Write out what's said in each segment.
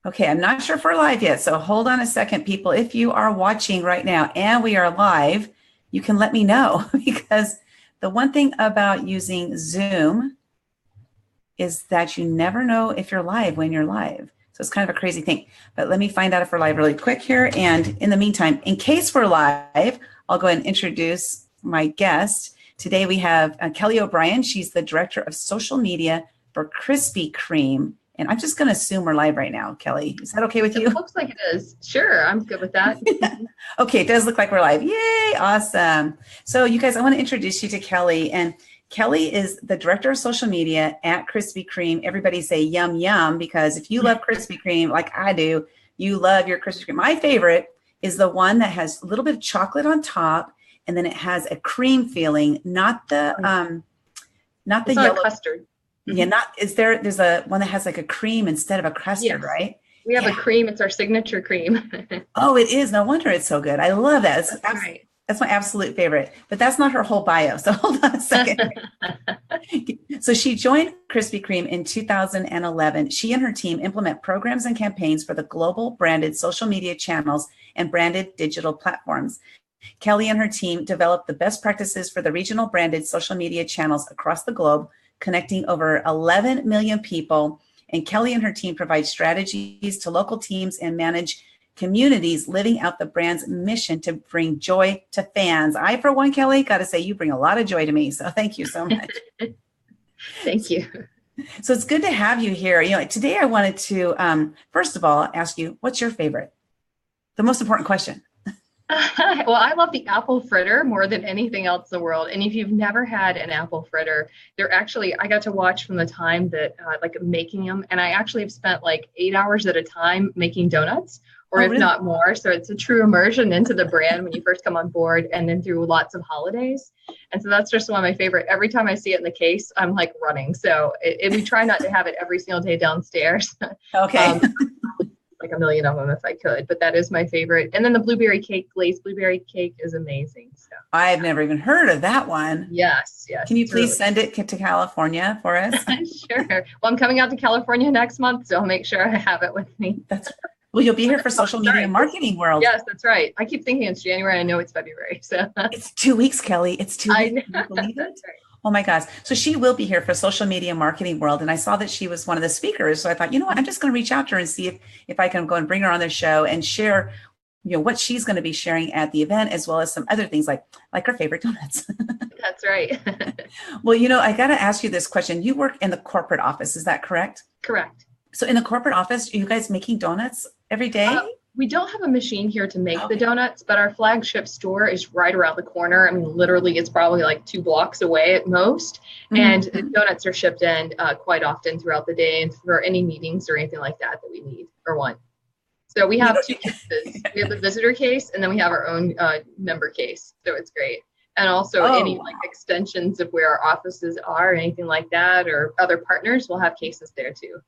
Okay, I'm not sure if we're live yet, so hold on a second, people. If you are watching right now and we are live, you can let me know because the one thing about using Zoom is that you never know if you're live when you're live. So it's kind of a crazy thing. But let me find out if we're live really quick here. And in the meantime, in case we're live, I'll go ahead and introduce my guest. Today we have Kelley O'Brien. She's the director of social media for Krispy Kreme. And I'm just going to assume we're live right now, Kelley. Is that okay with you? It looks like it is. Sure, I'm good with that. Okay, it does look like we're live. Yay, awesome. So you guys, I want to introduce you to Kelley. And Kelley is the director of social media at Krispy Kreme. Everybody say yum, yum, because if you love Krispy Kreme like I do, you love your Krispy Kreme. My favorite is the one that has a little bit of chocolate on top, and then it has a cream feeling, not the It's not yellow a custard. Yeah, not is there. There's a one that has like a cream instead of a custard, Yes. right? We have a Yeah. cream. It's our signature cream. Oh, it is. No wonder it's so good. I love that. That's right. That's my absolute favorite. But that's not her whole bio. So hold on a second. So she joined Krispy Kreme in 2011. She and her team implement programs and campaigns for the global branded social media channels and branded digital platforms. Kelley and her team developed the best practices for the regional branded social media channels across the globe, connecting over 11 million people. And Kelley and her team provide strategies to local teams and manage communities living out the brand's mission to bring joy to fans. I, for one, Kelley, got to say you bring a lot of joy to me. So thank you so much. Thank you. So it's good to have you here. Today I wanted to, first of all, ask you, what's your favorite? The most important question. Well, I love the apple fritter more than anything else in the world. And if you've never had an apple fritter, I got to watch from the time that like making them. And I actually have spent like 8 hours at a time making donuts, or Oh, if really? not more. So it's a true immersion into the brand when you first come on board, and then through lots of holidays. And so that's just one of my favorite. Every time I see it in the case, I'm like running. So we try not to have it every single day downstairs. Okay. Like a million of them if I could, but that is my favorite. And then the blueberry cake, glazed blueberry cake is amazing. So I've never even heard of that one. yes, Can you it's please really send it to California for us? sure. Well, I'm coming out to California next month, so I'll make sure I have it with me. Well, you'll be here for Social Media Sorry. Marketing World. Yes, that's right. I keep thinking it's January. I know it's February. So It's 2 weeks, Kelley. It's 2 I weeks. know. Can you believe it? That's right. Oh my gosh. So she will be here for Social Media Marketing World. And I saw that she was one of the speakers. So I thought, you know what, I'm just going to reach out to her and see if I can go and bring her on the show and share, what she's going to be sharing at the event, as well as some other things like her favorite donuts. That's right. Well, I got to ask you this question. You work in the corporate office. Is that correct? Correct. So in the corporate office, are you guys making donuts every day? We don't have a machine here to make the Okay. donuts, but our flagship store is right around the corner. I mean, literally, it's probably like 2 blocks away at most. And the Mhm. donuts are shipped in quite often throughout the day and for any meetings or anything like that we need or want. So we have 2 cases. We have the visitor case, and then we have our own member case. So it's great. And also any Oh, like extensions of where our offices are, anything like that, or other partners, we'll have cases there too.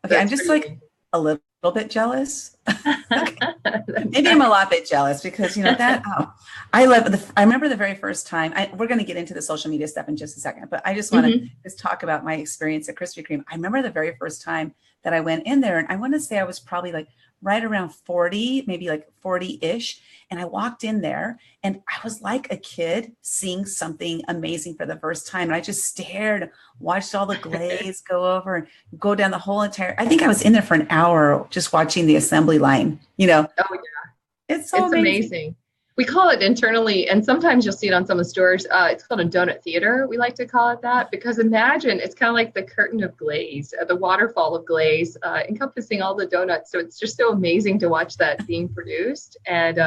okay. So I'm it's just pretty like a little bit jealous. amazing. Maybe I'm a lot bit jealous because I remember the very first time. We're going to get into the social media stuff in just a second, but I just want to Mhm. just talk about my experience at Krispy Kreme. I remember the very first time that I went in there, and I want to say I was probably like right around 40, maybe like 40-ish. And I walked in there and I was like a kid seeing something amazing for the first time. And I just stared, watched all the glaze go over and go down the whole I think I was in there for an hour just watching the assembly line. Oh, yeah. It's so It's amazing. amazing. We call it internally, and sometimes you'll see it on some of the stores. It's called a donut theater. We like to call it that because imagine it's kind of like the curtain of glaze, the waterfall of glaze, encompassing all the donuts. So it's just so amazing to watch that being produced. And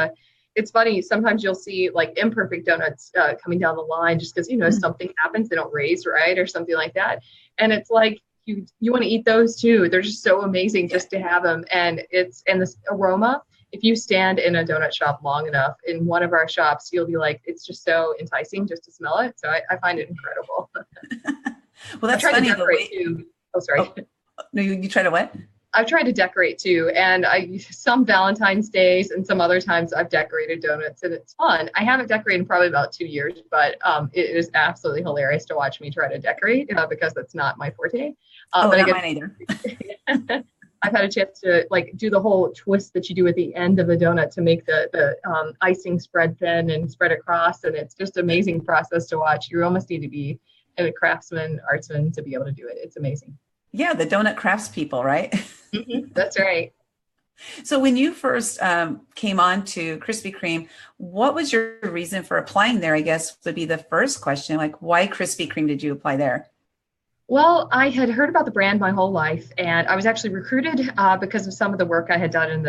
it's funny. Sometimes you'll see like imperfect donuts coming down the line just because something happens, they don't raise right or something like that, and it's like you want to eat those too. They're just so amazing just to have them, and this aroma. If you stand in a donut shop long enough in one of our shops, you'll be like, it's just so enticing just to smell it. So I find it incredible. Well, I've that's tried to funny the decorate way. too. Oh, sorry. Oh, no, you try to what? I've tried to decorate too. And some Valentine's days and some other times I've decorated donuts and it's fun. I haven't decorated in probably about 2 years, but it is absolutely hilarious to watch me try to decorate because that's not my forte. Oh, But I not get mine either. I've had a chance to like do the whole twist that you do at the end of the donut to make the icing spread thin and spread across. And it's just an amazing process to watch. You almost need to be a craftsman, artsman to be able to do it. It's amazing. Yeah, the donut crafts people, right? That's right. So when you first came on to Krispy Kreme, what was your reason for applying there? I guess would be the first question. Like, why Krispy Kreme did you apply there? Well, I had heard about the brand my whole life, and I was actually recruited because of some of the work I had done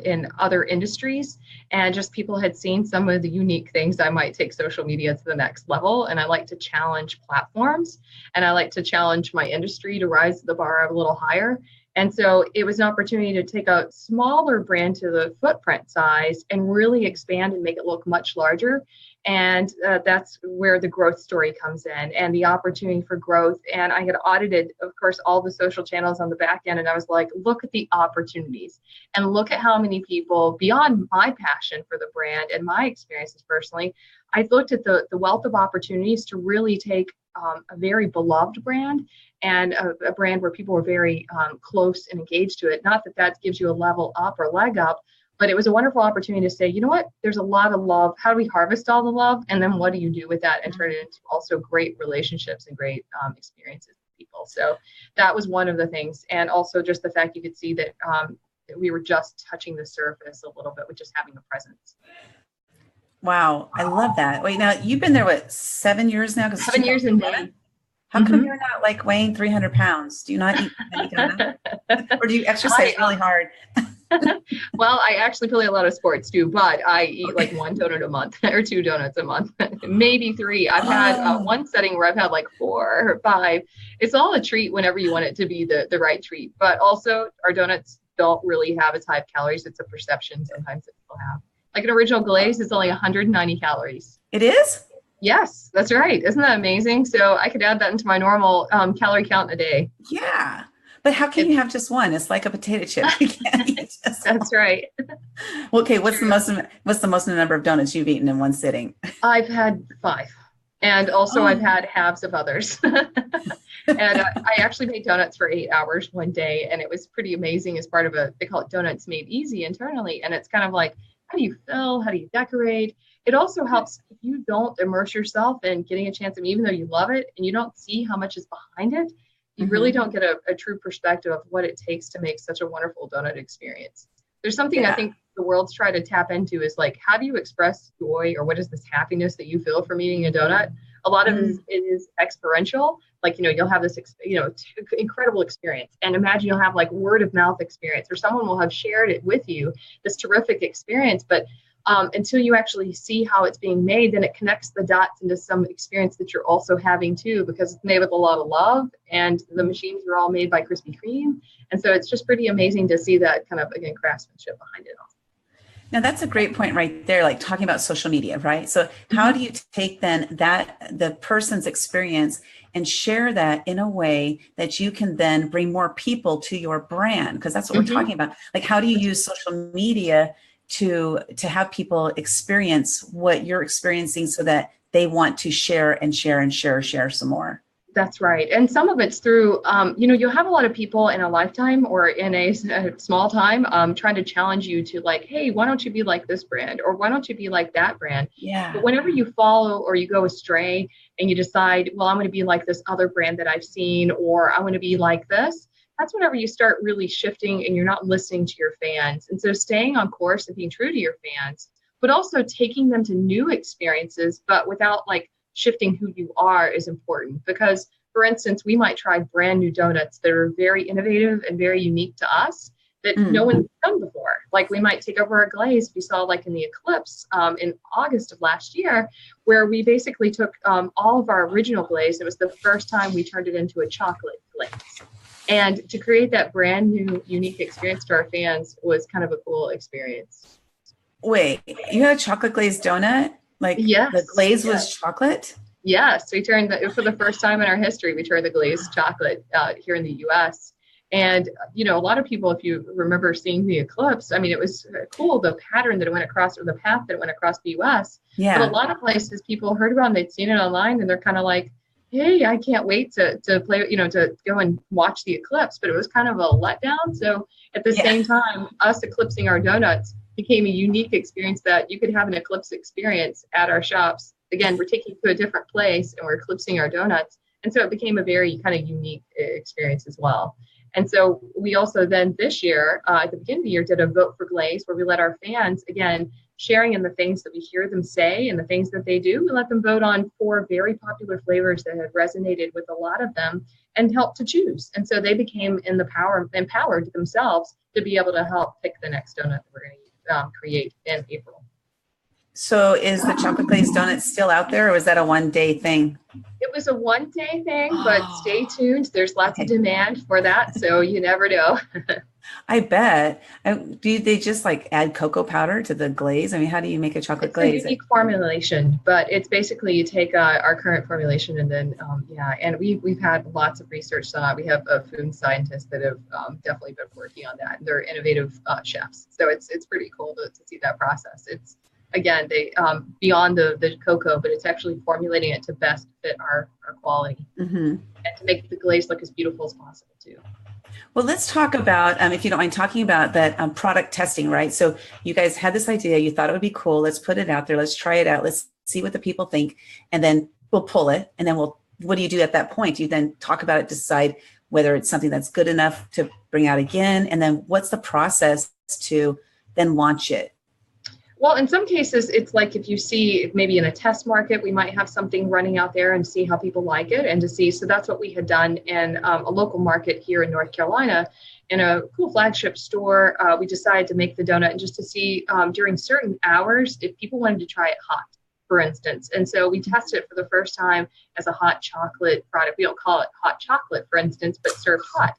in other industries, and just people had seen some of the unique things I might take social media to the next level. And I like to challenge platforms, and I like to challenge my industry to rise the bar a little higher. And so it was an opportunity to take a smaller brand to the footprint size and really expand and make it look much larger. And that's where the growth story comes in and the opportunity for growth. And I had audited, of course, all the social channels on the back end. And I was like, look at the opportunities and look at how many people beyond my passion for the brand and my experiences personally, I looked at the wealth of opportunities to really take a very beloved brand and a brand where people were very close and engaged to it. Not that that gives you a level up or leg up, but it was a wonderful opportunity to say, you know what, there's a lot of love. How do we harvest all the love? And then what do you do with that and turn it into also great relationships and great experiences with people? So that was one of the things. And also just the fact you could see that we were just touching the surface a little bit with just having a presence. Wow, I love that. Wait, now you've been there, what, 7 years now? 7 years in May. How come you're not like weighing 300 pounds? Do you not eat any donut? Or do you exercise really hard? Well, I actually play a lot of sports too, but I eat like one donut a month or 2 donuts a month, maybe 3. I've had one setting where I've had like 4 or 5. It's all a treat whenever you want it to be the right treat. But also our donuts don't really have as high calories. It's a perception sometimes that people have. Like an original glaze is only 190 calories. It is? Yes, that's right. Isn't that amazing? So I could add that into my normal calorie count a day. Yeah. But how can you have just one? It's like a potato chip. You can't eat just one. That's right. Well, okay, what's the most number of donuts you've eaten in one sitting? I've had 5. And also I've had halves of others. And I actually made donuts for 8 hours one day. And it was pretty amazing as part of they call it Donuts Made Easy internally. And it's kind of like, how do you fill? How do you decorate? It also helps if you don't immerse yourself in getting a chance. I mean, even though you love it and you don't see how much is behind it, you really don't get a true perspective of what it takes to make such a wonderful donut experience. There's something I think the world's trying to tap into is like, how do you express joy or what is this happiness that you feel from eating a donut? A lot of it is experiential. Like, you'll have this, incredible experience. And imagine you'll have like word of mouth experience or someone will have shared it with you, this terrific experience. But until you actually see how it's being made, then it connects the dots into some experience that you're also having too, because it's made with a lot of love and the machines are all made by Krispy Kreme. And so it's just pretty amazing to see that kind of, again, craftsmanship behind it all. Now that's a great point right there, like talking about social media, right? So how do you take then the person's experience and share that in a way that you can then bring more people to your brand? Because that's what we're talking about. Like, how do you use social media to have people experience what you're experiencing so that they want to share and share and share some more? That's right. And some of it's through, you'll have a lot of people in a lifetime or in a small time trying to challenge you to like, hey, why don't you be like this brand? Or why don't you be like that brand? Yeah. But whenever you follow or you go astray and you decide, well, I'm going to be like this other brand that I've seen, or I want to be like this, that's whenever you start really shifting and you're not listening to your fans. And so staying on course and being true to your fans, but also taking them to new experiences, but without like shifting who you are is important. Because, for instance, we might try brand new donuts that are very innovative and very unique to us that no one's done before. Like we might take over a glaze we saw like in the eclipse in August of last year, where we basically took all of our original glaze. It was the first time we turned it into a chocolate glaze. And to create that brand new, unique experience to our fans was kind of a cool experience. Wait, you had a chocolate glazed donut? Like the glaze was chocolate? Yes, we turned for the first time in our history, we turned the glazed chocolate here in the U.S. And, a lot of people, if you remember seeing the eclipse, I mean, it was cool, the pattern that it went across or the path that it went across the U.S. Yeah. But a lot of places people heard about and they'd seen it online and they're kind of like, hey, I can't wait to play, to go and watch the eclipse. But it was kind of a letdown. So at the Yeah. same time, us eclipsing our donuts became a unique experience that you could have an eclipse experience at our shops. Again, we're taking you to a different place and we're eclipsing our donuts. And so it became a very kind of unique experience as well. And so we also then this year, at the beginning of the year, did a vote for glaze where we let our fans, again, sharing in the things that we hear them say and the things that they do, we let them vote on 4 very popular flavors that had resonated with a lot of them and helped to choose. And so they became empowered themselves to be able to help pick the next donut that we're going to create in April. So is the chocolate glazed donut still out there, or was that a one-day thing? It was a one-day thing, but stay tuned. There's lots of demand for that, so you never know. I bet. Do they just like add cocoa powder to the glaze? I mean, how do you make a chocolate glaze? It's a unique formulation, but it's basically you take our current formulation and then, and we've had lots of research on it. We have food scientists that have definitely been working on that. They're innovative chefs. So it's pretty cool to see that process. It's, again, they beyond the cocoa, but it's actually formulating it to best fit our quality and to make the glaze look as beautiful as possible too. Well, let's talk about, if you don't mind talking about that product testing, right? So you guys had this idea, you thought it would be cool. Let's put it out there. Let's try it out. Let's see what the people think. And then we'll pull it. And then what do you do at that point? You then talk about it, decide whether it's something that's good enough to bring out again. And then what's the process to then launch it? Well, in some cases, it's like if you see maybe in a test market, we might have something running out there and see how people like it and to see. So that's what we had done in a local market here in North Carolina in a cool flagship store. We decided to make the donut and just to see during certain hours if people wanted to try it hot, for instance. And so we tested it for the first time as a hot chocolate product. We don't call it hot chocolate, for instance, but served hot.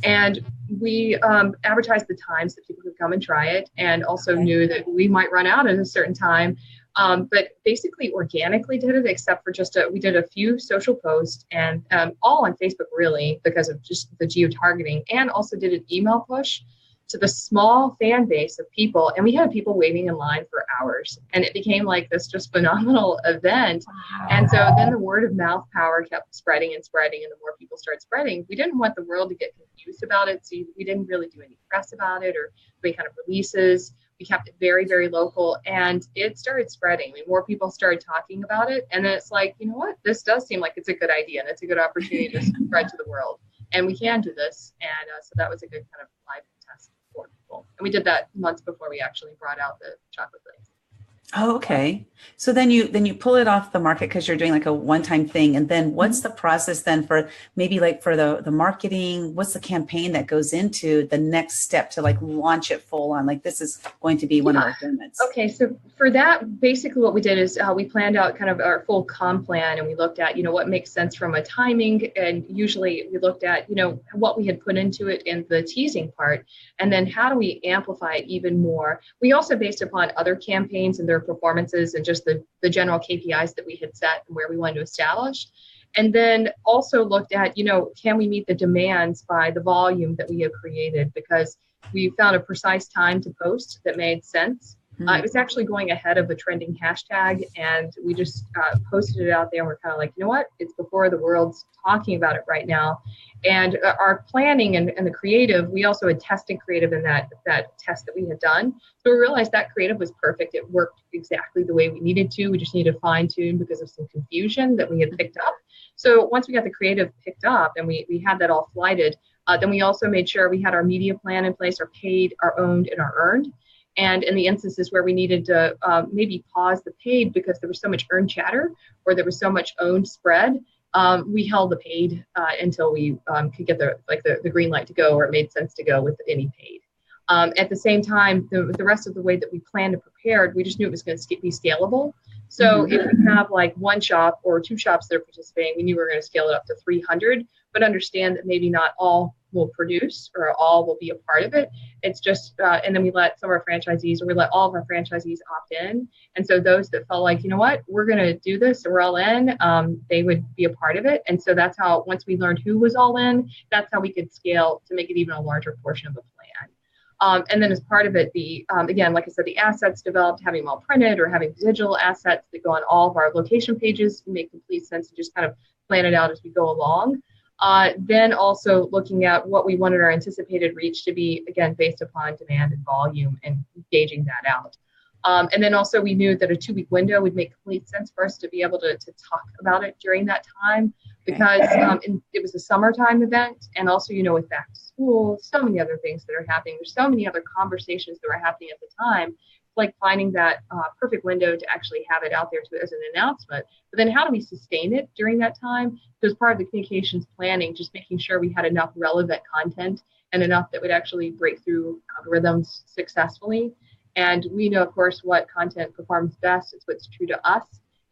And we advertised the times that people could come and try it, and also knew that we might run out at a certain time. But basically organically did it, except for we did a few social posts and all on Facebook, really, because of just the geo-targeting, and also did an email push to the small fan base of people. And we had people waiting in line for hours, and it became like this just phenomenal event. Wow. And so then the word of mouth power kept spreading and spreading, and the more people started spreading, we didn't want the world to get confused about it. So we didn't really do any press about it or any kind of releases. We kept it very, very local, and it started spreading. I mean, more people started talking about it. And then it's like, you know what, this does seem like it's a good idea, and it's a good opportunity to spread to the world. And we can do this. And so that was a good kind of live test for people. And we did that months before we actually brought out the chocolate glaze. Oh, okay. So then you pull it off the market because you're doing like a one-time thing. And then what's the process then for maybe like for the marketing? What's the campaign that goes into the next step to like launch it full on? Like this is going to be one of our donuts. Okay. So for that, basically what we did is we planned out kind of our full comp plan, and we looked at, what makes sense from a timing. And usually we looked at, what we had put into it in the teasing part, and then how do we amplify it even more? We also based upon other campaigns and their performances and just the general KPIs that we had set and where we wanted to establish. And then also looked at, can we meet the demands by the volume that we have created? Because we found a precise time to post that made sense. It was actually going ahead of a trending hashtag, and we just posted it out there. And we're kind of like, you know what? It's before the world's talking about it right now. And our planning and the creative, we also had tested creative in that test that we had done. So we realized that creative was perfect. It worked exactly the way we needed to. We just needed to fine tune because of some confusion that we had picked up. So once we got the creative picked up and we had that all flighted, then we also made sure we had our media plan in place, our paid, our owned, and our earned. And in the instances where we needed to maybe pause the paid because there was so much earned chatter or there was so much owned spread, we held the paid until we could get the green light to go, or it made sense to go with any paid. At the same time, the rest of the way that we planned and prepared, we just knew it was going to be scalable. So if we have like one shop or two shops that are participating, we knew we were going to scale it up to 300, but understand that maybe not all will produce or all will be a part of it. It's just, and then we let some of our franchisees, or we let all of our franchisees opt in. And so those that felt like, you know what, we're going to do this, and we're all in, they would be a part of it. And so that's how, once we learned who was all in, that's how we could scale to make it even a larger portion of the plan. And then as part of it, again, like I said, the assets developed, having them all printed or having digital assets that go on all of our location pages make complete sense to just kind of plan it out as we go along. Then also looking at what we wanted our anticipated reach to be, again, based upon demand and volume and gauging that out. And then also we knew that a 2-week window would make complete sense for us to be able to talk about it during that time, because it was a summertime event. And also, with back to school, so many other things that are happening. There's so many other conversations that were happening at the time. It's like finding that perfect window to actually have it out there as an announcement. But then how do we sustain it during that time? So as part of the communications planning, just making sure we had enough relevant content and enough that would actually break through algorithms successfully. And we know, of course, what content performs best. It's what's true to us.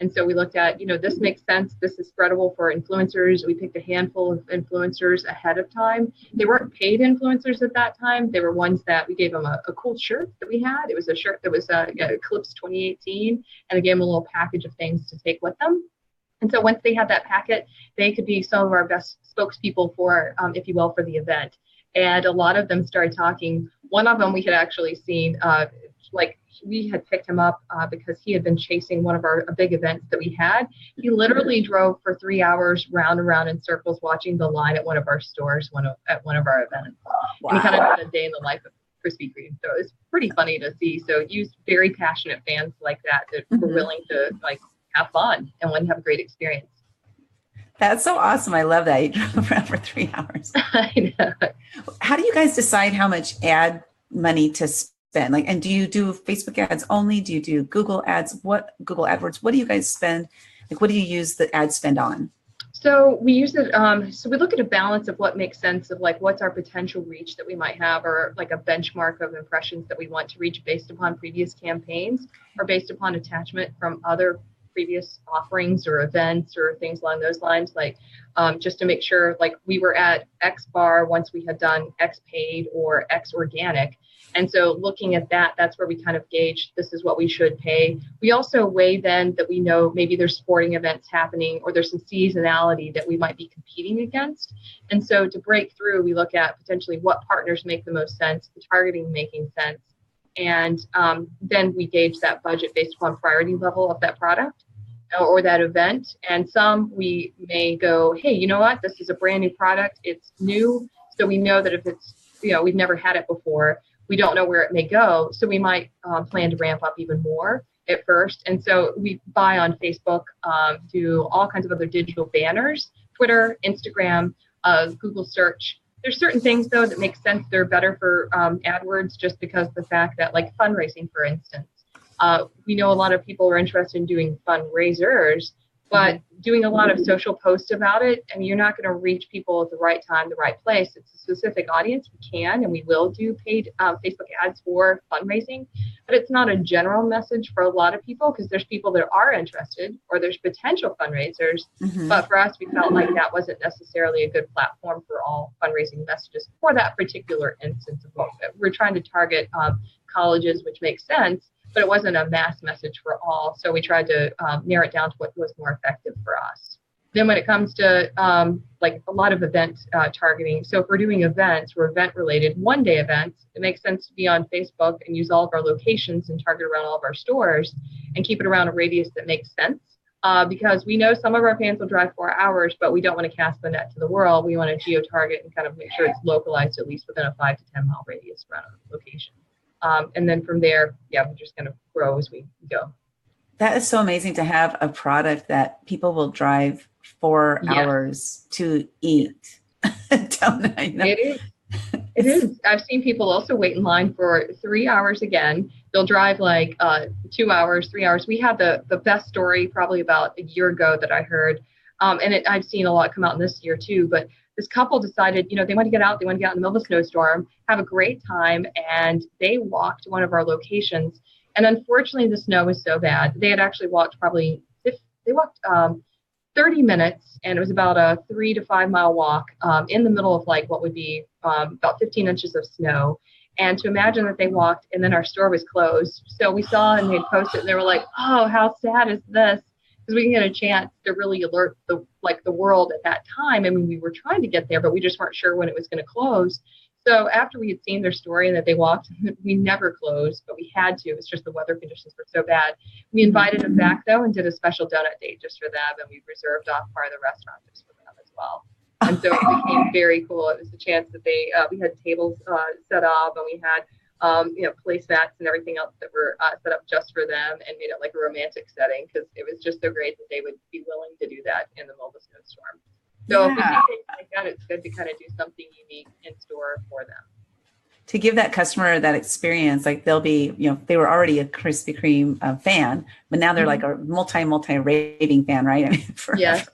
And so we looked at, this makes sense. This is spreadable for influencers. We picked a handful of influencers ahead of time. They weren't paid influencers at that time. They were ones that we gave them a cool shirt that we had. It was a shirt that was Eclipse 2018. And I gave them a little package of things to take with them. And so once they had that packet, they could be some of our best spokespeople for, if you will, for the event. And a lot of them started talking. One of them we had actually seen, we had picked him up because he had been chasing one of our big events that we had. He literally drove for 3 hours round and round in circles watching the line at one of our stores, at one of our events. Wow. And he kind of had a day in the life of Krispy Kreme. So it's pretty funny to see. So use very passionate fans like that were willing to have fun and want to have a great experience. That's so awesome. I love that. You drove around for 3 hours. I know. How do you guys decide how much ad money to spend? And do you do Facebook ads only? Do you do Google ads? Google AdWords? What do you guys spend? What do you use the ad spend on? So we use it. So we look at a balance of what makes sense of what's our potential reach that we might have, or a benchmark of impressions that we want to reach based upon previous campaigns or based upon attachment from other previous offerings or events or things along those lines, just to make sure we were at X bar once we had done X paid or X organic. And so looking at that, that's where we kind of gauge this is what we should pay. We also weigh then that we know maybe there's sporting events happening or there's some seasonality that we might be competing against. And so to break through, we look at potentially what partners make the most sense, the targeting making sense. And then we gauge that budget based upon priority level of that product or that event. And some we may go, hey, you know what? This is a brand new product. It's new. So we know that if it's, we've never had it before, we don't know where it may go. So we might plan to ramp up even more at first. And so we buy on Facebook, do all kinds of other digital banners, Twitter, Instagram, Google search. There's certain things, though, that make sense. They're better for AdWords just because of the fact that, fundraising, for instance, we know a lot of people are interested in doing fundraisers, but doing a lot of social posts about it, you're not going to reach people at the right time, the right place. It's a specific audience. We can and we will do paid Facebook ads for fundraising, but it's not a general message for a lot of people because there's people that are interested or there's potential fundraisers. But for us, we felt like that wasn't necessarily a good platform for all fundraising messages for that particular instance of what we're trying to target colleges, which makes sense. But it wasn't a mass message for all. So we tried to narrow it down to what was more effective for us. Then when it comes to a lot of event targeting, so if we're doing events, we're event related, one-day events, it makes sense to be on Facebook and use all of our locations and target around all of our stores and keep it around a radius that makes sense. Because we know some of our fans will drive 4 hours, but we don't want to cast the net to the world. We want to geo-target and kind of make sure it's localized at least within a 5 to 10 mile radius around a location. And then from there, we just kind of grow as we go. That is so amazing to have a product that people will drive 4 hours to eat. Don't I know? It is. It is. I've seen people also wait in line for 3 hours again. They'll drive 2 hours, 3 hours. We had the best story probably about a year ago that I heard. I've seen a lot come out in this year too, but this couple decided, they want to get out. They want to get out in the middle of a snowstorm, have a great time. And they walked to one of our locations. And unfortunately, the snow was so bad. They had actually walked 30 minutes. And it was about a 3 to 5 mile walk in the middle of what would be about 15 inches of snow. And to imagine that they walked and then our store was closed. So we saw and they'd posted and they were like, oh, how sad is this? Because we can get a chance to really alert the world at that time. We were trying to get there, but we just weren't sure when it was going to close. So after we had seen their story and that they walked, we never closed, but we had to. It's just the weather conditions were so bad. We invited them back though and did a special donut date just for them, and we reserved off part of the restaurant just for them as well. And so it became very cool. It was a chance that we had tables set up, and we had placemats and everything else that were set up just for them, and made it like a romantic setting, because it was just so great that they would be willing to do that in the middle of a snowstorm. So if we do things like that, it's good to kind of do something unique in store for them. To give that customer that experience, like they'll be, they were already a Krispy Kreme fan, but now they're like a multi raving fan, right? I mean, yes.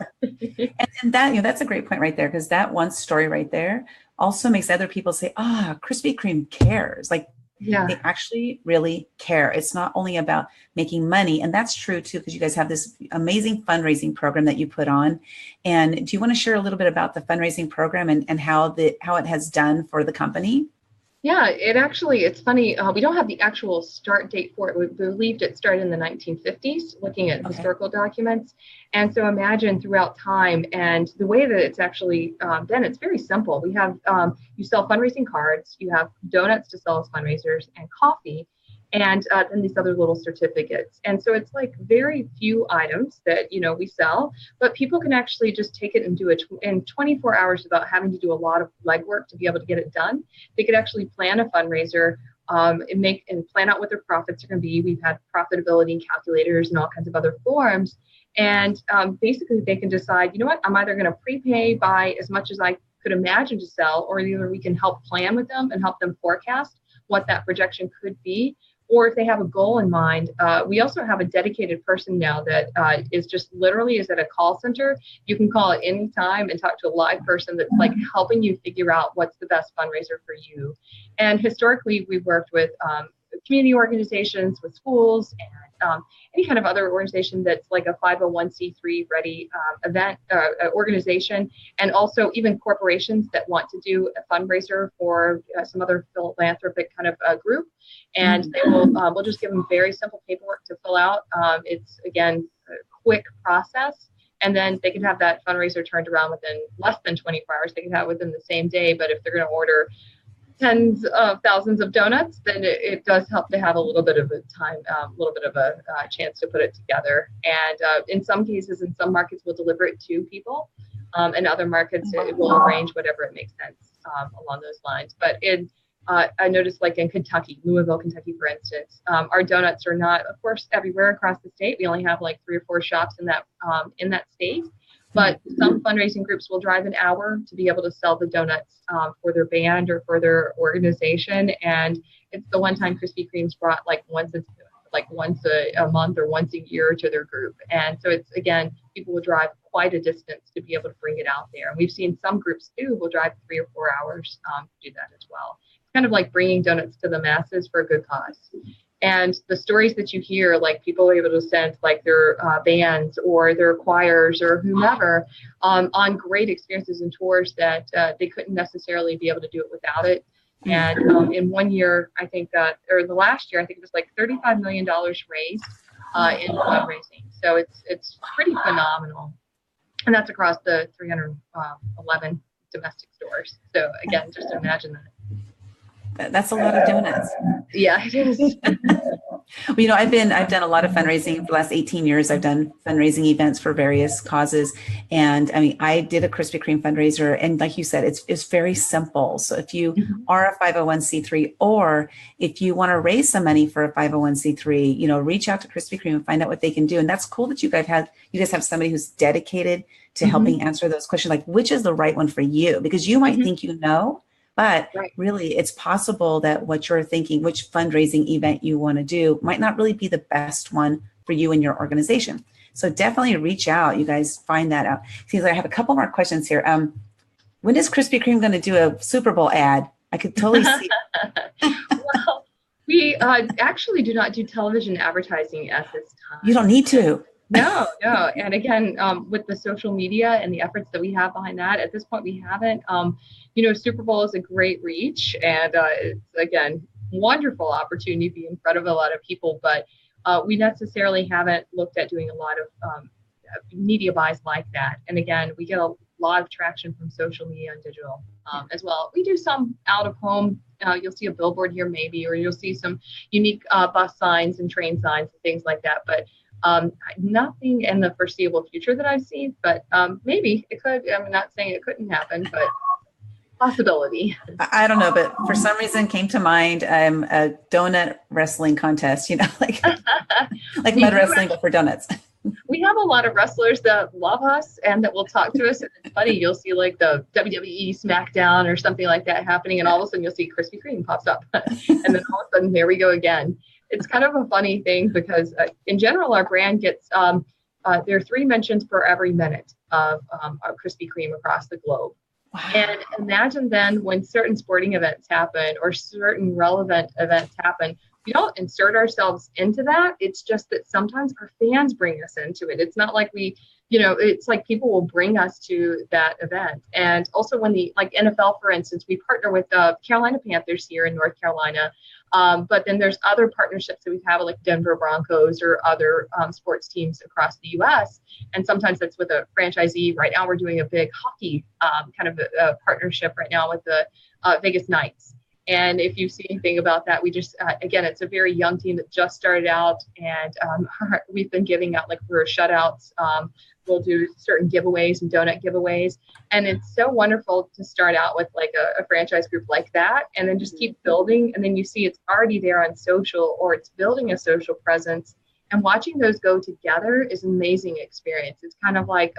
and that, that's a great point right there, because that one story right there also makes other people say, Krispy Kreme cares. Like, they actually really care. It's not only about making money. And that's true too, because you guys have this amazing fundraising program that you put on. And do you want to share a little bit about the fundraising program and how it has done for the company? Yeah, it's funny. We don't have the actual start date for it. We believed it started in the 1950s, looking at historical documents. And so imagine throughout time, and the way that it's actually done, it's very simple. We have, you sell fundraising cards, you have donuts to sell as fundraisers, and coffee, and then these other little certificates. And so it's like very few items that, we sell, but people can actually just take it and do it in 24 hours without having to do a lot of legwork to be able to get it done. They could actually plan a fundraiser and plan out what their profits are going to be. We've had profitability calculators and all kinds of other forms. And basically they can decide, you know what, I'm either going to prepay by as much as I could imagine to sell, or either we can help plan with them and help them forecast what that projection could be. Or if they have a goal in mind, we also have a dedicated person now that is just literally is at a call center. You can call at any time and talk to a live person that's like helping you figure out what's the best fundraiser for you. And historically, we've worked with community organizations, with schools, and any kind of other organization that's like a 501c3 ready organization, and also even corporations that want to do a fundraiser for some other philanthropic kind of group. And they will we'll just give them very simple paperwork to fill out. It's, again, a quick process. And then they can have that fundraiser turned around within less than 24 hours. They can have it within the same day. But if they're going to order tens of thousands of donuts, then it does help to have a little bit of a time, a little bit of a chance to put it together. And in some cases, in some markets, we'll deliver it to people. In other markets, it will arrange whatever it makes sense along those lines. But I noticed, like in Kentucky, Louisville, Kentucky, for instance, our donuts are not, of course, everywhere across the state. We only have like 3 or 4 shops in that state. But some fundraising groups will drive an hour to be able to sell the donuts for their band or for their organization. And it's the one time Krispy Kreme's brought like once a month or once a year to their group. And so it's, again, people will drive quite a distance to be able to bring it out there. And we've seen some groups too will drive 3 or 4 hours to do that as well. It's kind of like bringing donuts to the masses for a good cause. And the stories that you hear, like people are able to send like their bands or their choirs or whomever on great experiences and tours that they couldn't necessarily be able to do it without it. And in one year, I think or the last year, I think it was like $35 million raised in fundraising. So it's pretty phenomenal. And that's across the 311 domestic stores. So again, just imagine that. That's a lot of donuts. Yeah, it is. Well, I've done a lot of fundraising for the last 18 years. I've done fundraising events for various causes. And I mean, I did a Krispy Kreme fundraiser. And like you said, it's very simple. So if you are a 501c3, or if you want to raise some money for a 501c3, reach out to Krispy Kreme and find out what they can do. And that's cool that you guys have somebody who's dedicated to helping answer those questions, like which is the right one for you, because you might think but really, it's possible that what you're thinking, which fundraising event you want to do, might not really be the best one for you and your organization. So definitely reach out. You guys find that out. Seems like I have a couple more questions here. When is Krispy Kreme going to do a Super Bowl ad? I could totally see. Well, we actually do not do television advertising at this time. You don't need to. No. And again, with the social media and the efforts that we have behind that, at this point, we haven't. Super Bowl is a great reach, and it's, again, wonderful opportunity to be in front of a lot of people, but we necessarily haven't looked at doing a lot of media buys like that. And again, we get lot of traction from social media and digital as well. We do some out of home. You'll see a billboard here maybe, or you'll see some unique bus signs and train signs and things like that. But nothing in the foreseeable future that I've seen, but maybe it could. I'm not saying it couldn't happen, but possibility. I don't know, but for some reason came to mind a donut wrestling contest, like like mud wrestling, but for donuts. We have a lot of wrestlers that love us and that will talk to us. And it's funny, you'll see like the WWE SmackDown or something like that happening, and all of a sudden you'll see Krispy Kreme pops up. And then all of a sudden, there we go again. It's kind of a funny thing because in general, our brand gets, there are 3 mentions per every minute of our Krispy Kreme across the globe. Wow. And imagine then when certain sporting events happen or certain relevant events happen, we don't insert ourselves into that. It's just that sometimes our fans bring us into it. It's not like we, it's like people will bring us to that event. And also when like NFL, for instance, we partner with the Carolina Panthers here in North Carolina. But then there's other partnerships that we have like Denver Broncos or other sports teams across the U.S. And sometimes that's with a franchisee. Right now we're doing a big hockey kind of a partnership right now with the Vegas Knights. And if you see anything about that, we just, again, it's a very young team that just started out, and we've been giving out like for shutouts. We'll do certain giveaways and donut giveaways. And it's so wonderful to start out with like a franchise group like that, and then just keep building. And then you see it's already there on social, or it's building a social presence. And watching those go together is an amazing experience. It's kind of like,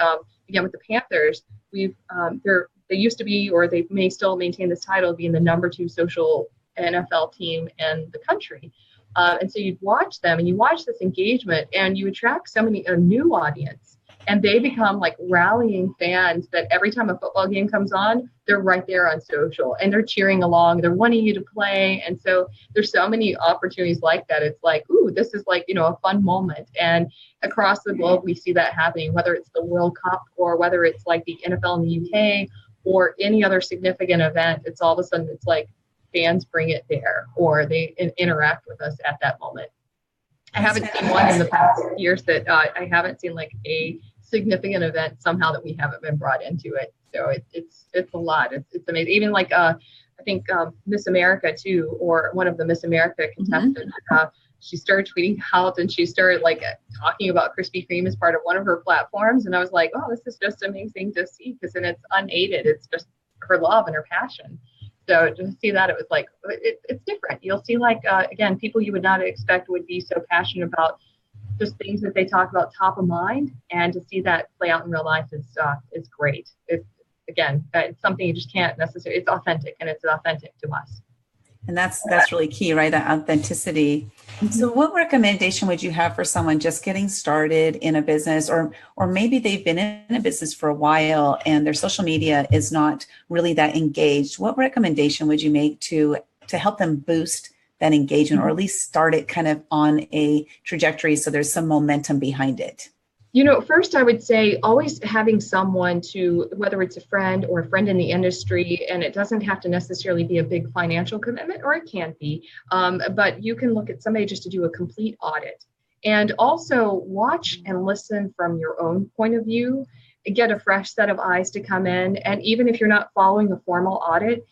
again, with the Panthers, they used to be, or they may still maintain this title of being the number 2 social NFL team in the country. And so you'd watch them and you watch this engagement and you attract so many, a new audience, and they become like rallying fans that every time a football game comes on, they're right there on social and they're cheering along. They're wanting you to play. And so there's so many opportunities like that. It's like, ooh, this is like, a fun moment. And across the globe, we see that happening, whether it's the World Cup or whether it's like the NFL in the UK or any other significant event. It's all of a sudden, it's like fans bring it there, or they interact with us at that moment. I haven't seen one in the past years that I haven't seen like a significant event somehow that we haven't been brought into it. So it's a lot. It's amazing. Even like I think Miss America too, or one of the Miss America contestants, she started tweeting out and she started like talking about Krispy Kreme as part of one of her platforms. And I was like, oh, this is just amazing to see, because then it's unaided. It's just her love and her passion. So to see that, it was like, it's different. You'll see like, again, people you would not expect would be so passionate about just things that they talk about top of mind, and to see that play out in real life is great. It's something you just can't necessarily, it's authentic, and it's authentic to us. And that's really key, right? That authenticity. Mm-hmm. So what recommendation would you have for someone just getting started in a business, or maybe they've been in a business for a while and their social media is not really that engaged? What recommendation would you make to help them boost that engagement, or at least start it kind of on a trajectory so there's some momentum behind it? First I would say always having someone to, whether it's a friend or a friend in the industry, and it doesn't have to necessarily be a big financial commitment, or it can be, but you can look at somebody just to do a complete audit, and also watch and listen from your own point of view, get a fresh set of eyes to come in. And even if you're not following a formal audit,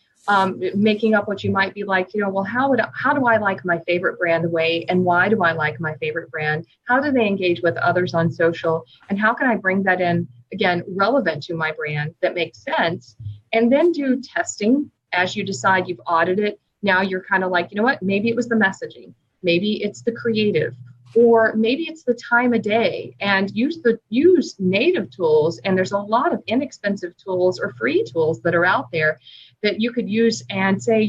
making up what you might be like, well, how do I like my favorite brand the way, and why do I like my favorite brand? How do they engage with others on social? And how can I bring that in, again, relevant to my brand that makes sense? And then do testing as you decide you've audited it. Now you're kind of like, what, maybe it was the messaging, maybe it's the creative, or maybe it's the time of day, and use native tools. And there's a lot of inexpensive tools or free tools that are out there that you could use and say,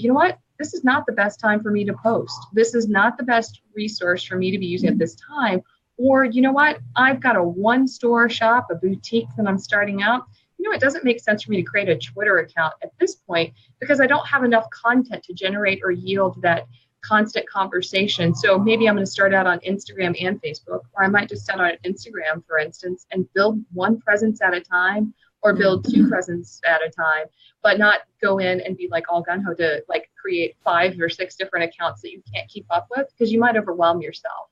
this is not the best time for me to post. This is not the best resource for me to be using at this time. Or, I've got a one-store shop, a boutique that I'm starting out. It doesn't make sense for me to create a Twitter account at this point because I don't have enough content to generate or yield that constant conversation. So maybe I'm going to start out on Instagram and Facebook, or I might just start on Instagram, for instance, and build one presence at a time, or build 2 presents at a time, but not go in and be like all gung-ho to like create 5 or 6 different accounts that you can't keep up with, because you might overwhelm yourself.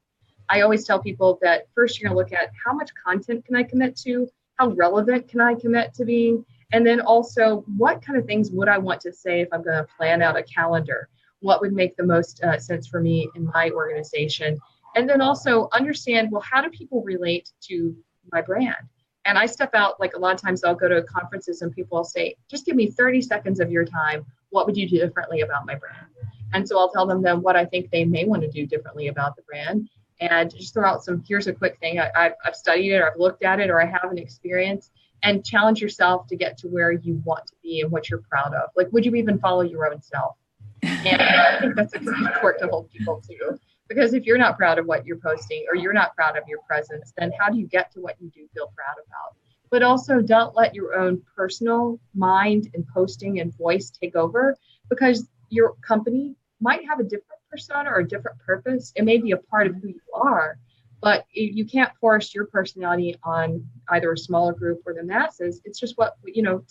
I always tell people that first you're going to look at how much content can I commit to, how relevant can I commit to being, And then also, what kind of things would I want to say if I'm going to plan out a calendar? What would make the most sense for me in my organization? And then also understand, well, how do people relate to my brand? And I step out, like a lot of times I'll go to conferences and people will say, just give me 30 seconds of your time. What would you do differently about my brand? And so I'll tell them then what I think they may want to do differently about the brand, and just throw out some, here's a quick thing. I've studied it, or I've looked at it, or I have an experience, and challenge yourself to get to where you want to be and what you're proud of. Like, would you even follow your own self? And I think that's very important to hold people to, because if you're not proud of what you're posting, or you're not proud of your presence, then how do you get to what you do feel proud about? But also, don't let your own personal mind and posting and voice take over, because your company might have a different persona or a different purpose. It may be a part of who you are, but you can't force your personality on either a smaller group or the masses. It's just what,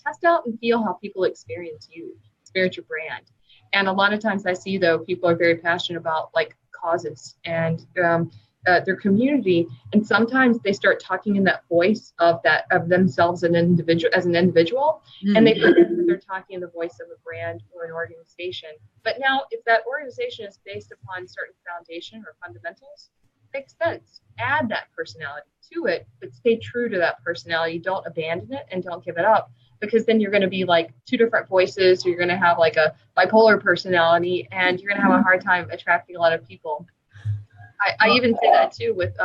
test out and feel how people experience you, experience your brand. And a lot of times I see, though, people are very passionate about like causes and their community, and sometimes they start talking in that voice of themselves as an individual, and they forget that they're talking in the voice of a brand or an organization. But now, if that organization is based upon certain foundation or fundamentals, makes sense. Add that personality to it, but stay true to that personality. Don't abandon it and don't give it up, because then you're going to be like two different voices, or you're going to have like a bipolar personality, and you're going to have a hard time attracting a lot of people. I even say that too with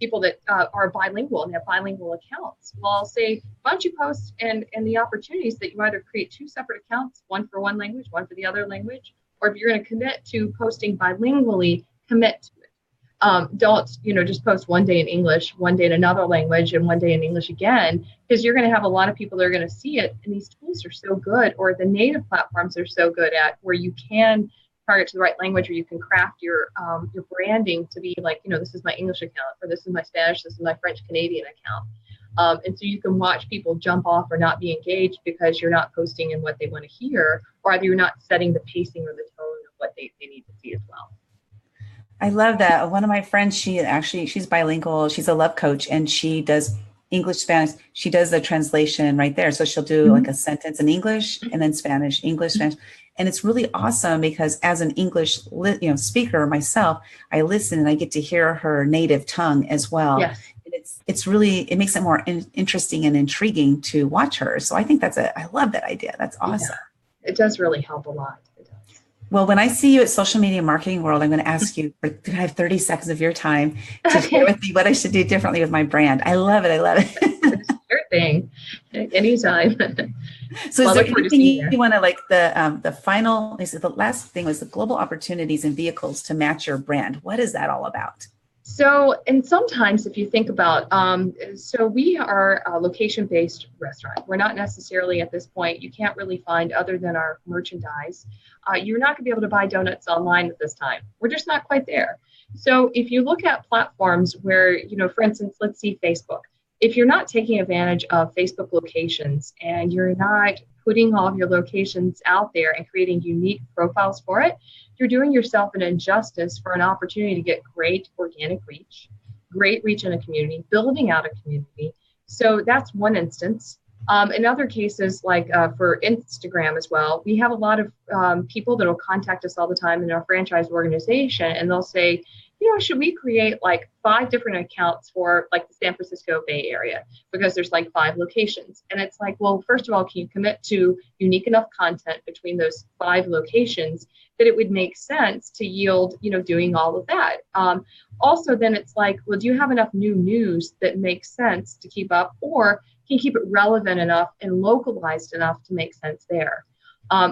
people that are bilingual and have bilingual accounts. Well, I'll say, why don't you post and the opportunities that you either create two separate accounts, one for one language, one for the other language, or if you're going to commit to posting bilingually, commit to it. Don't, just post one day in English, one day in another language, and one day in English again, because you're going to have a lot of people that are going to see it. And these tools are so good, or the native platforms are so good at where you can target to the right language, or you can craft your branding to be like, this is my English account, or this is my Spanish, this is my French Canadian account. And so you can watch people jump off or not be engaged because you're not posting in what they want to hear, or either you're not setting the pacing or the tone of what they need to see as well. I love that. One of my friends, she's bilingual. She's a love coach, and she does English, Spanish. She does the translation right there. So she'll do like a sentence in English and then Spanish, English, Spanish. And it's really awesome because as an English speaker myself, I listen and I get to hear her native tongue as well. Yes. And it's really, it makes it more interesting and intriguing to watch her. So I think I love that idea. That's awesome. Yeah, it does really help a lot. Well, when I see you at Social Media Marketing World, I'm going to ask you, I have 30 seconds of your time to share with me what I should do differently with my brand. I love it. Sure thing. Anytime. So is there anything you want to the last thing was the global opportunities and vehicles to match your brand. What is that all about? So, and sometimes if you think about, so we are a location-based restaurant. We're not necessarily at this point, you can't really find other than our merchandise. You're not gonna be able to buy donuts online at this time. We're just not quite there. So if you look at platforms where, for instance, let's see Facebook. If you're not taking advantage of Facebook locations and you're not putting all of your locations out there and creating unique profiles for it, you're doing yourself an injustice for an opportunity to get great organic reach, great reach in a community, building out a community. So that's one instance. In other cases, like for Instagram as well, we have a lot of people that will contact us all the time in our franchise organization, and they'll say, should we create like 5 different accounts for like the San Francisco Bay Area because there's like 5 locations? And it's like, well, first of all, can you commit to unique enough content between those 5 locations that it would make sense to yield, doing all of that? Also, then it's like, well, do you have enough new news that makes sense to keep up, or can you keep it relevant enough and localized enough to make sense there,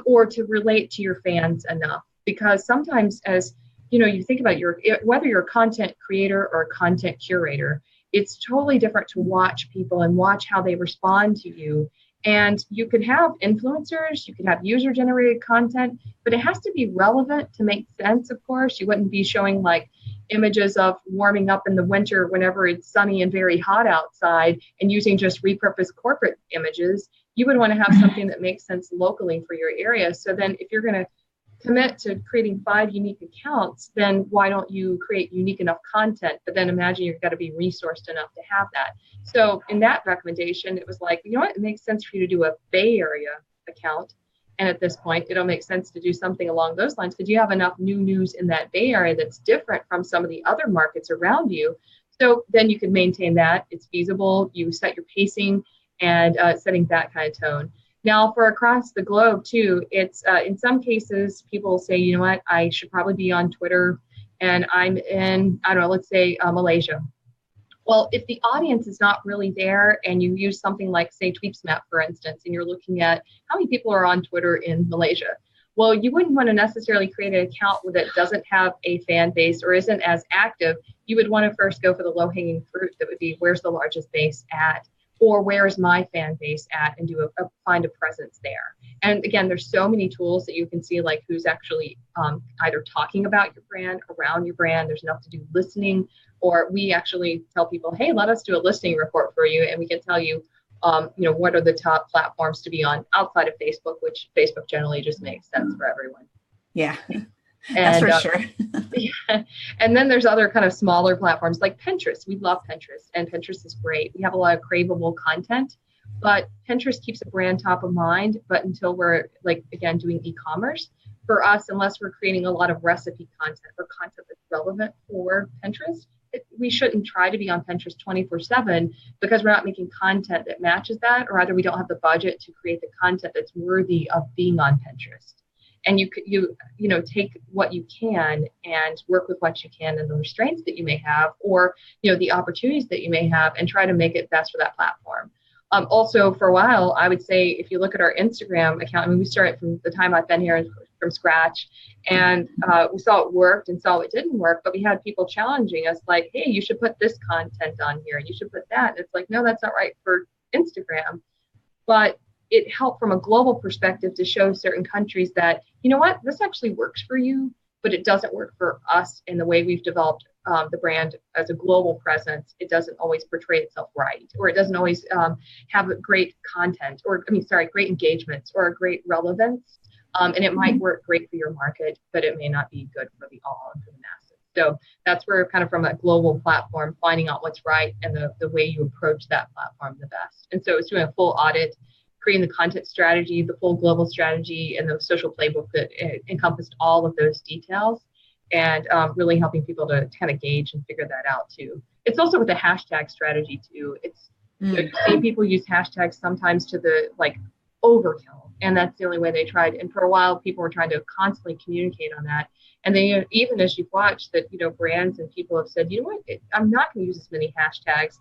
or to relate to your fans enough? Because sometimes as you think about whether you're a content creator or a content curator, it's totally different to watch people and watch how they respond to you. And you could have influencers, you could have user-generated content, but it has to be relevant to make sense, of course. You wouldn't be showing like images of warming up in the winter whenever it's sunny and very hot outside and using just repurposed corporate images. You would want to have something that makes sense locally for your area. So then if you're going to commit to creating 5 unique accounts, then why don't you create unique enough content? But then imagine you've got to be resourced enough to have that. So in that recommendation, it was like, you know what, it makes sense for you to do a Bay Area account. And at this point, it'll make sense to do something along those lines because you have enough new news in that Bay Area that's different from some of the other markets around you. So then you can maintain that. It's feasible. You set your pacing and setting that kind of tone. Now, for across the globe, too, it's in some cases, people say, you know what, I should probably be on Twitter, and I'm in, I don't know, let's say Malaysia. Well, if the audience is not really there and you use something like, say, Tweepsmap, for instance, and you're looking at how many people are on Twitter in Malaysia, well, you wouldn't want to necessarily create an account that doesn't have a fan base or isn't as active. You would want to first go for the low-hanging fruit that would be, where's the largest base at? Or where's my fan base at, and do find a presence there. And again, there's so many tools that you can see, like who's actually either talking about your brand, around your brand. There's enough to do listening, or we actually tell people, hey, let us do a listening report for you, and we can tell you, what are the top platforms to be on outside of Facebook, which Facebook generally just makes sense for everyone. Yeah. That's for sure. Yeah. And then there's other kind of smaller platforms like Pinterest. We love Pinterest, and Pinterest is great. We have a lot of craveable content, but Pinterest keeps a brand top of mind. But until we're doing e-commerce, for us, unless we're creating a lot of recipe content or content that's relevant for Pinterest, we shouldn't try to be on Pinterest 24/7 because we're not making content that matches that, or either we don't have the budget to create the content that's worthy of being on Pinterest. And you take what you can and work with what you can and the restraints that you may have, or the opportunities that you may have, and try to make it best for that platform. Also, for a while, I would say if you look at our Instagram account, we started from the time I've been here from scratch, and we saw it worked and saw it didn't work, but we had people challenging us like, hey, you should put this content on here, you should put that. And it's like, no, that's not right for Instagram. But it helped from a global perspective to show certain countries that, you know what, this actually works for you, but it doesn't work for us in the way we've developed the brand as a global presence. It doesn't always portray itself right, or it doesn't always have great content, great engagements or a great relevance. And it might work great for your market, but it may not be good for the all and for the masses. So that's where kind of from a global platform, finding out what's right and the way you approach that platform the best. And so it's doing a full audit, creating the content strategy, the full global strategy, and the social playbook that encompassed all of those details, and really helping people to kind of gauge and figure that out too. It's also with the hashtag strategy too. It's you see people use hashtags sometimes to the overkill, and that's the only way they tried. And for a while, people were trying to constantly communicate on that. And then even as you've watched that, brands and people have said, you know what, I'm not going to use as many hashtags,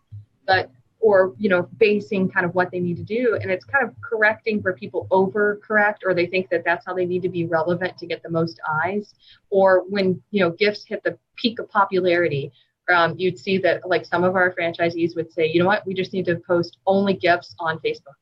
or basing kind of what they need to do. And it's kind of correcting for people overcorrect, or they think that that's how they need to be relevant to get the most eyes. Or when, GIFs hit the peak of popularity, you'd see that some of our franchisees would say, you know what, we just need to post only GIFs on Facebook.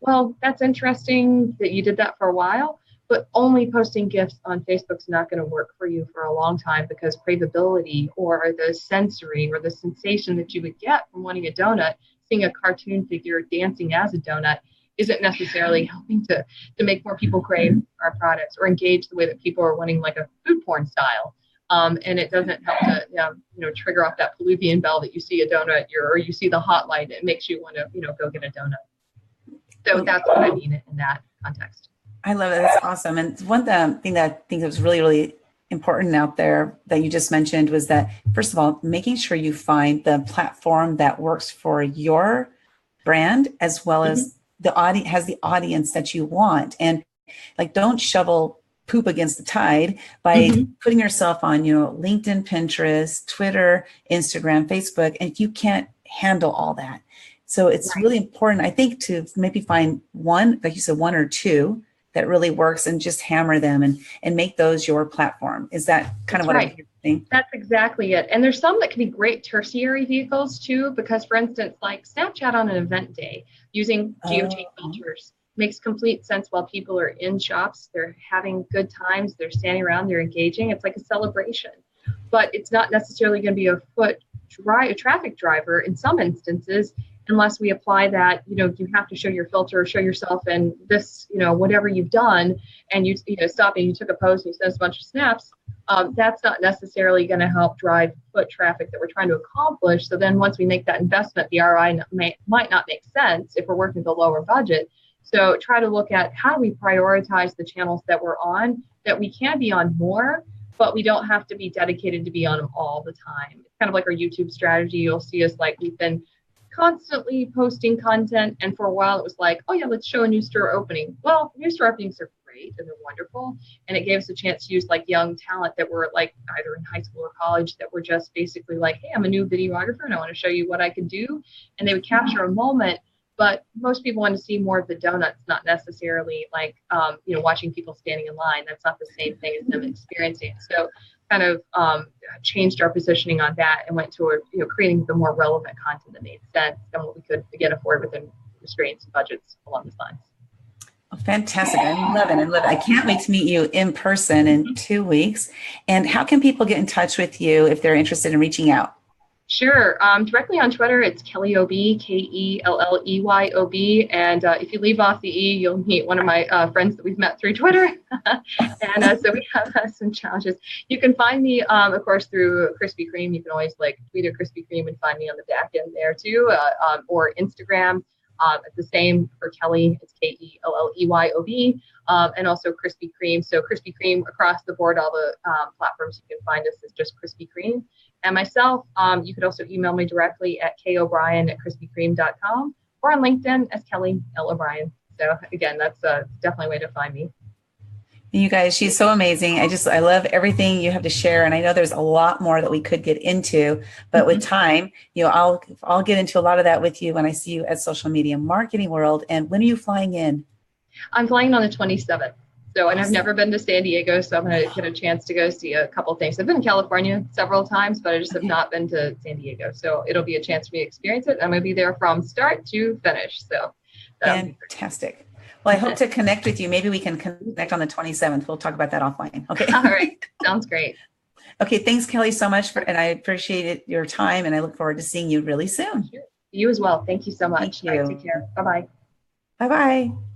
Well, that's interesting that you did that for a while, but only posting GIFs on Facebook's not going to work for you for a long time, because craveability or the sensory or the sensation that you would get from wanting a donut, seeing a cartoon figure dancing as a donut, isn't necessarily helping to make more people crave our products or engage the way that people are wanting a food porn style. And it doesn't help to trigger off that Peruvian bell that you see a donut or you see the hot light. It makes you want to go get a donut. So that's what I mean in that context. I love it. That's awesome. And one thing that I think that was really, really important out there that you just mentioned was that, first of all, making sure you find the platform that works for your brand, as well as the audience has the audience that you want. And don't shovel poop against the tide by putting yourself on, LinkedIn, Pinterest, Twitter, Instagram, Facebook, and you can't handle all that. So it's really important, I think, to maybe find one, like you said, one or two that really works, and just hammer them and make those your platform. Is that kind of what I'm thinking? That's exactly it. And there's some that can be great tertiary vehicles too, because for instance, like Snapchat on an event day, using geotag filters makes complete sense while people are in shops, they're having good times, they're standing around, they're engaging. It's like a celebration, but it's not necessarily going to be a traffic driver in some instances. unless we apply that, you have to show your filter, show yourself, and this, whatever you've done, and you stop and you took a post and you sent a bunch of snaps, that's not necessarily going to help drive foot traffic that we're trying to accomplish. So then once we make that investment, the ROI might not make sense if we're working with a lower budget. So try to look at how do we prioritize the channels that we're on, that we can be on more, but we don't have to be dedicated to be on them all the time. It's kind of like our YouTube strategy. You'll see us like we've been constantly posting content, and for a while it was like, oh yeah, let's show a new store opening. Well, new store openings are great and they're wonderful, and it gave us a chance to use like young talent that were like either in high school or college that were just basically like, hey, I'm a new videographer and I want to show you what I can do, and they would capture a moment. But most people want to see more of the donuts, not necessarily like watching people standing in line. That's not the same thing as them experiencing it. So kind of changed our positioning on that and went toward creating the more relevant content that made sense and what we could again afford within restraints and budgets along those lines. Oh, fantastic. I love it. I love it. I can't wait to meet you in person in 2 weeks. And how can people get in touch with you if they're interested in reaching out? Sure. Directly on Twitter, it's Kelley OB, KELLEYOB. And if you leave off the E, you'll meet one of my friends that we've met through Twitter. And so we have some challenges. You can find me, of course, through Krispy Kreme. You can always like tweet at Krispy Kreme and find me on the back end there too, or Instagram. It's the same for Kelley. It's KELLEYOB. And also Krispy Kreme. So Krispy Kreme across the board, all the platforms you can find us is just Krispy Kreme. And myself, you could also email me directly at kobrien@krispykreme.com or on LinkedIn as Kelley L. O'Brien. So again, that's definitely a way to find me. You guys, she's so amazing. I love everything you have to share. And I know there's a lot more that we could get into, but with time, I'll get into a lot of that with you when I see you at Social Media Marketing World. And when are you flying in? I'm flying on the 27th. So, and I've never been to San Diego, so I'm going to get a chance to go see a couple things. I've been in California several times, but I just have not been to San Diego. So it'll be a chance for me to experience it. I'm going to be there from start to finish. So fantastic. Well, I hope to connect with you. Maybe we can connect on the 27th. We'll talk about that offline. Okay. All right. Sounds great. Okay. Thanks, Kelley, so much and I appreciate your time, and I look forward to seeing you really soon. You as well. Thank you so much. Thank you. All right, take care. Bye-bye. Bye-bye.